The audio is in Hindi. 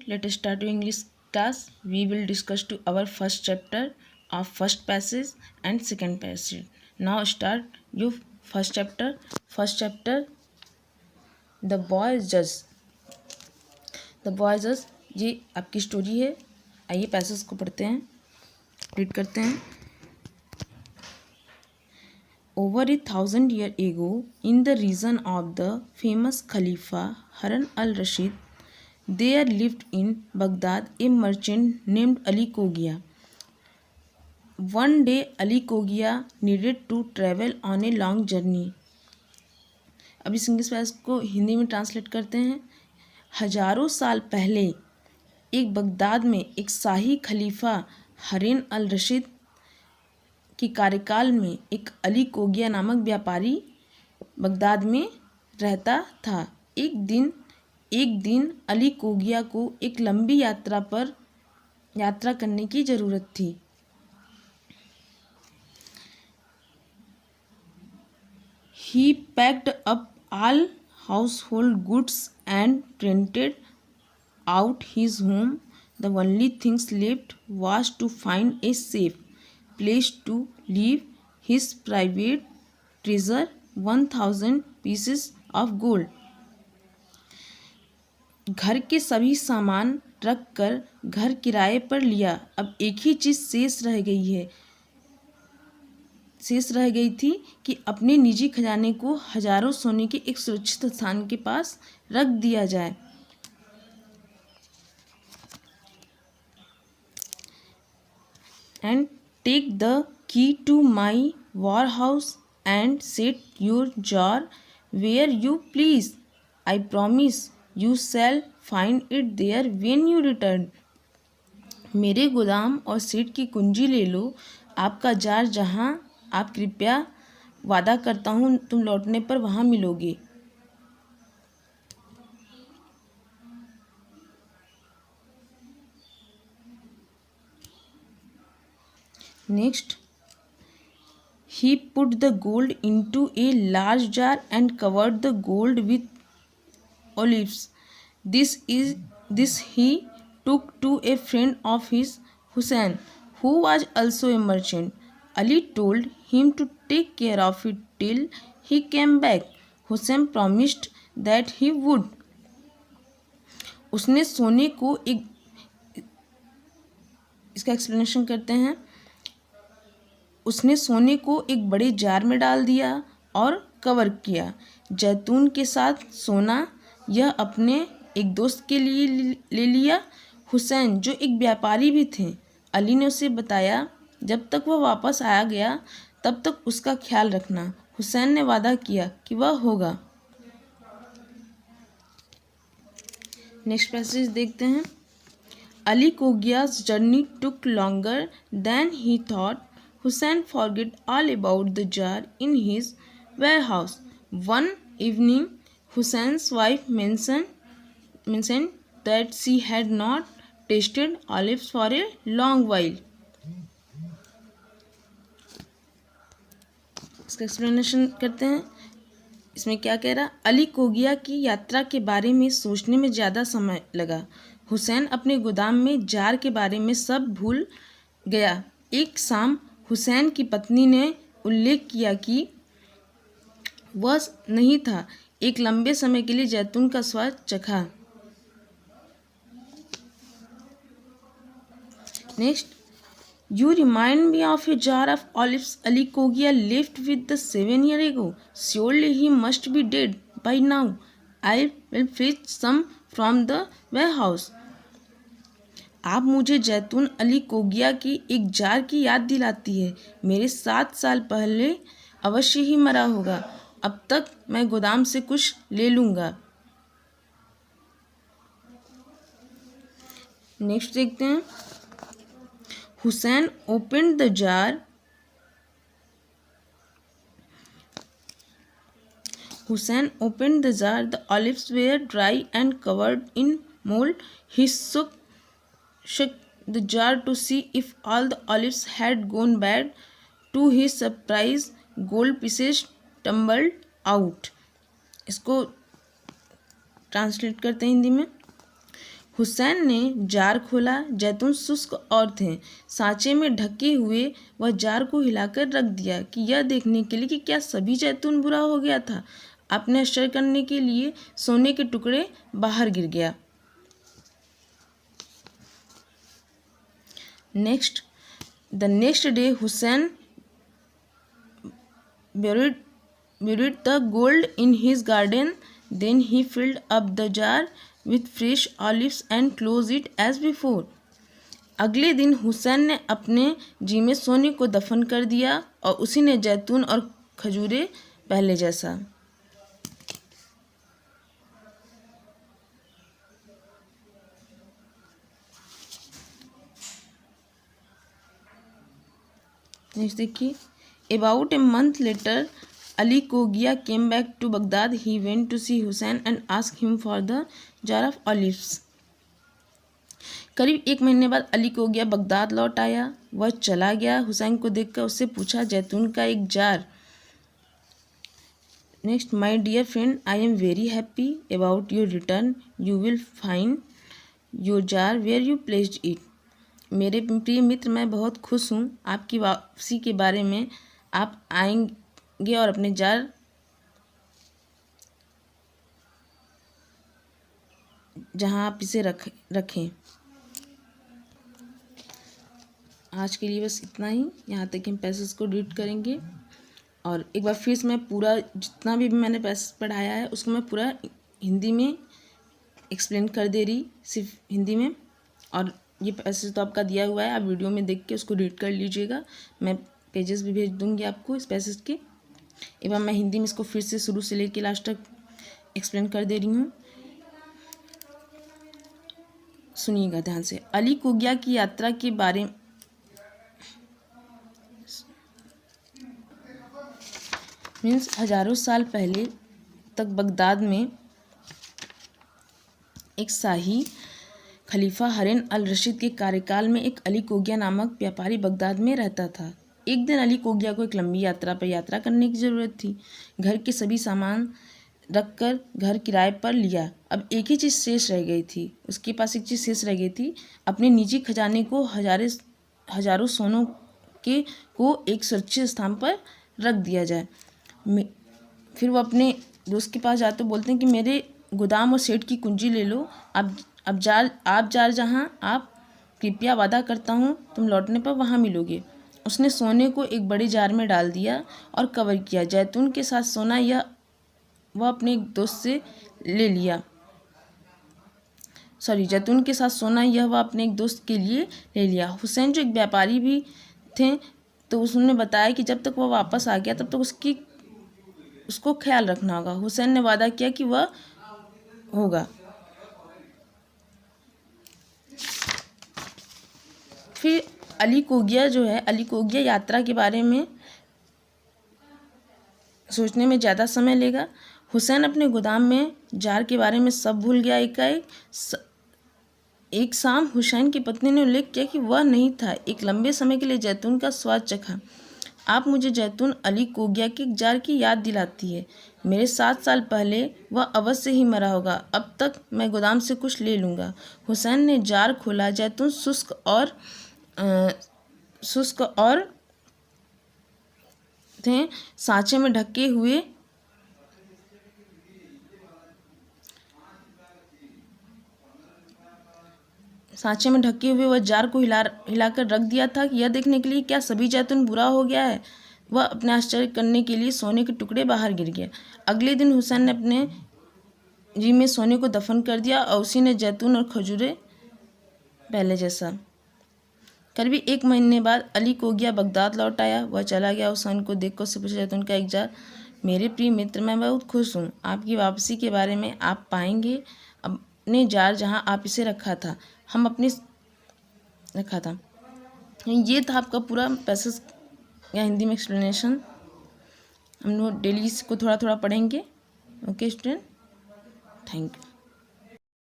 let us start your English class. We will discuss to our first chapter of first passage and second passage. Now start your first chapter. First chapter, The Boy Judge. The Boy Judge ये आपकी स्टोरी है. आइए पैसेज को पढ़ते हैं, रीड करते हैं. Over 1,000 years ago, in the region of the famous Khalifa Harun al-Rashid, there lived in Baghdad a merchant named Ali Kogia. One day, Ali Kogia needed to travel on a long journey. अब इस इंग्लिश पैसेज को हिंदी में ट्रांसलेट करते हैं. हजारों साल पहले एक बगदाद में एक शाही खलीफा हारून अल-रशीद की कार्यकाल में एक अली कोगिया नामक व्यापारी बगदाद में रहता था. एक दिन अली कोगिया को एक लंबी यात्रा करने की ज़रूरत थी. He packed up all household goods and rented out his home. The only things left was to find a safe place to leave his private treasure, 1,000 pieces of gold. घर के सभी सामान रख कर घर किराए पर लिया. अब एक ही चीज़ शेष रह गई थी कि अपने निजी खजाने को हजारों सोने के एक सुरक्षित स्थान के पास रख दिया जाए. And take the key to my warehouse and set your jar where you please. I promise you shall find it there when you return. मेरे गोदाम और सेठ की कुंजी ले लो. आपका जार जहाँ आप कृपया, वादा करता हूँ तुम लौटने पर वहाँ मिलोगे. Next, he put the gold into a large jar and covered the gold with olives. This he took to a friend of his, Hussein, who was also a merchant. Ali told him to take care of it till he came back. Hussein promised that he would. उसने सोने को इसका एक्सप्लेनेशन करते हैं. उसने सोने को एक बड़े जार में डाल दिया और कवर किया. जैतून के साथ सोना यह अपने एक दोस्त के लिए ले लिया, हुसैन, जो एक व्यापारी भी थे. अली ने उसे बताया जब तक वह वापस आया गया तब तक उसका ख्याल रखना. हुसैन ने वादा किया कि वह होगा. नेक्स्ट पैसेज देखते हैं. Ali Cogia's journey took longer than he thought. Hussein forgot all about the jar in his warehouse. One evening, Hussein's wife mentioned that she had not tasted olives for a long while. इसका एक्सप्लेनेशन करते हैं. इसमें क्या कह रहा. अली कोगिया की यात्रा के बारे में सोचने में ज़्यादा समय लगा. हुसैन अपने गोदाम में जार के बारे में सब भूल गया. एक शाम हुसैन की पत्नी ने उल्लेख किया कि वह नहीं था एक लंबे समय के लिए जैतून का स्वाद चखा. Next, you remind me of a jar of olives Ali Cogia left with the 7 years ago. Surely he must be dead by now. I will fetch some from the warehouse. आप मुझे जैतून अली कोगिया की एक जार की याद दिलाती है. मेरे 7 साल पहले अवश्य ही मरा होगा. अब तक मैं गोदाम से कुछ ले लूँगा. नेक्स्ट देखते हैं. Hussain opened the jar. Hussein opened the jar. The olives were dry and covered in mold. He shook the jar to see if all the olives had gone bad. To his surprise, gold pieces tumbled out. इसको ट्रांसलेट करते हैं हिंदी में. हुसैन ने जार खोला। जैतून शुष्क और थे। सांचे में ढके हुए वह जार को हिलाकर रख दिया कि यह देखने के लिए कि क्या सभी जैतून बुरा हो गया था। अपने आश्चर्य करने के लिए सोने के टुकड़े बाहर गिर गया। The next day Hussein buried the gold in his garden. Then he filled up the jar with fresh olives and closed it as before. अगले दिन हुसैन ने अपने जी में सोने को दफन कर दिया और उसी ने जैतून और खजूरें पहले जैसा। नेक्स्ट देखिए, about a month later Ali Cogia came back to Baghdad. He went to see Hussain and ask him for the jar of olives. करीब एक महीने बाद अली कोगिया बगदाद लौट आया. वह चला गया हुसैन को देखकर उससे पूछा जैतून का एक jar. Next, my dear friend, I am very happy about your return. You will find your jar where you placed it. मेरे प्रिय मित्र, मैं बहुत खुश हूँ आपकी वापसी के बारे में. आप आएंगे और अपने जार जहाँ आप इसे रखें. आज के लिए बस इतना ही. यहाँ तक हम पैसेज को रीड करेंगे और एक बार फिर से मैं पूरा जितना भी मैंने पैसेज पढ़ाया है उसको मैं पूरा हिंदी में एक्सप्लेन कर दे रही, सिर्फ हिंदी में. और ये पैसेज तो आपका दिया हुआ है, आप वीडियो में देख के उसको रीड कर लीजिएगा. मैं पेजेस भी भेज दूंगी आपको इस पैसेज के. एक बार मैं हिंदी में इसको फिर से शुरू से लेके लास्ट तक एक्सप्लेन कर दे रही हूँ, सुनिएगा ध्यान से. अली कोगिया की यात्रा के बारे में हजारों साल पहले तक बगदाद में एक शाही खलीफा हारून अल रशीद के कार्यकाल में एक अली कोगिया नामक व्यापारी बगदाद में रहता था. एक दिन अली कोगिया को एक लंबी यात्रा पर यात्रा करने की ज़रूरत थी. घर के सभी सामान रखकर घर किराए पर लिया. अब एक ही चीज़ शेष रह गई थी. उसके पास एक चीज़ शेष रह गई थी. अपने निजी खजाने को हजारों सोनों के को एक सुरक्षित स्थान पर रख दिया जाए. फिर वो अपने दोस्त के पास जाते बोलते हैं कि मेरे गोदाम और सेठ की कुंजी ले लो. आप जार जहाँ आप कृपया वादा करता हूँ तुम लौटने पर वहाँ मिलोगे. उसने सोने को एक बड़े जार में डाल दिया और कवर किया. जैतून के साथ सोना वह अपने एक दोस्त से ले लिया. जैतून के साथ सोना वह अपने एक दोस्त के लिए ले लिया. हुसैन जो एक व्यापारी भी थे तो उसने बताया कि जब तक वह वापस आ गया तब तक उसको ख्याल रखना होगा. हुसैन ने वादा किया कि वह होगा. फिर अली कोगिया यात्रा के बारे में सोचने में ज़्यादा समय लेगा. हुसैन अपने गोदाम में जार के बारे में सब भूल गया. एक शाम हुसैन की पत्नी ने उल्लेख किया कि वह नहीं था एक लंबे समय के लिए जैतून का स्वाद चखा. आप मुझे जैतून अली कोगिया के जार की याद दिलाती है. मेरे 7 साल पहले वह अवश्य ही मरा होगा. अब तक मैं गोदाम से कुछ ले लूँगा. हुसैन ने जार खोला. जैतून शुष्क और थे. सांचे में ढके हुए वह जार को हिलाकर रख दिया था कि यह देखने के लिए क्या सभी जैतून बुरा हो गया है. वह अपने आश्चर्य करने के लिए सोने के टुकड़े बाहर गिर गए. अगले दिन हुसैन ने अपने जी में सोने को दफन कर दिया और उसी ने जैतून और खजूरें पहले जैसा. करीब एक महीने बाद अली कोगिया बगदाद लौट आया. वह चला गया. हुसैन को देखकर उससे पूछा जैतून का एक जार. मेरे प्रिय मित्र, मैं बहुत खुश हूँ आपकी वापसी के बारे में. आप पाएंगे अपने जार जहाँ आप इसे रखा था. ये था आपका पूरा पैसेज या हिंदी में एक्सप्लेनेशन. हम लोग डेली इसको थोड़ा थोड़ा पढ़ेंगे. Okay student, thank you.